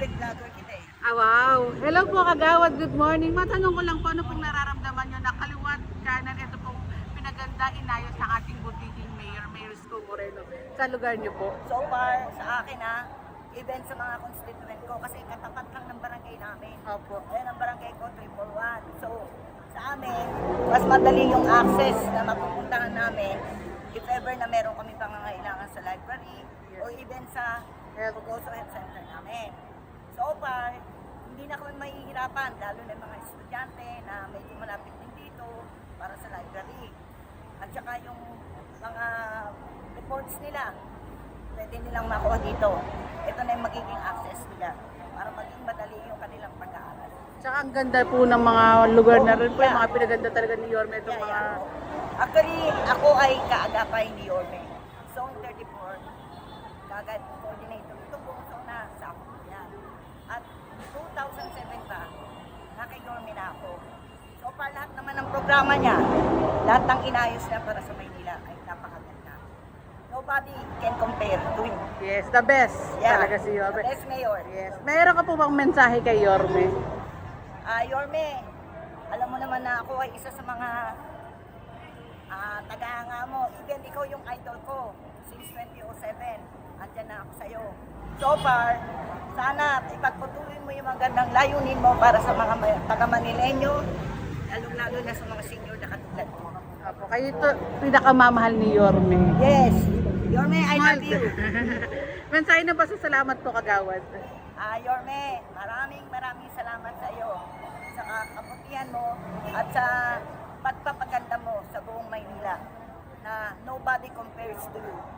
favorite vlogger kita eh. Ah, wow. Hello po, Kagawad. Good morning. Matanong ko lang po, ano pong nararamdaman nyo na kaliwat kanan ito pong pinaganda inayos ng ating butiking Mayor, Mayor Isko Moreno sa lugar nyo po? So far, sa akin even sa mga constituent ko, kasi katapat lang ng barangay namin. Opo. Ayan ang barangay ko, 341. So, sa amin, mas madali yung access na mapupuntahan namin if ever na meron kami pangangailangan sa library o even sa Pugoso Health Center namin. So far, hindi na kami mahihirapan, lalo na yung mga estudyante na medyo malapit din dito para sa library. At saka yung mga reports nila, pwede nilang makuha dito. Ito na yung magiging access nila para maging madali yung kanilang pag-aaral. Tsaka ang ganda po ng mga lugar na rin po, yung mga pinaganda talaga ni Yorme itong mga... Actually, ako ay kaagapay ni Yorme. Zone 34, kagad coordinator. Ito po na sa ako yan. At 2007 pa, kay Yorme na ako. So far, lahat naman ng programa niya, lahat ng inayos niya para sa Maynila ay napakaganda. Nobody can compare to him. Yes, the best talaga si Yorme. The best mayor. Yes. Mayroon ka po bang mensahe kay Yorme? Yorme, alam mo naman na ako ay isa sa mga tagahanga mo. Even ikaw yung idol ko since 2007. Andyan na ako sa'yo. So far, sana ipagpatuloy mo yung magandang layunin mo para sa mga taga-Manileño, lalong-lalo na sa mga senior na katulad mo. Opo, kayo ito pinakamamahal ni Yorme. Yes, Yorme, I love you. Mensahe na pasasalamat po, Kagawad. Yorme, maraming salamat sa iyo sa kabutihan mo at sa pagpapaganda mo sa buong Maynila na nobody compares to you.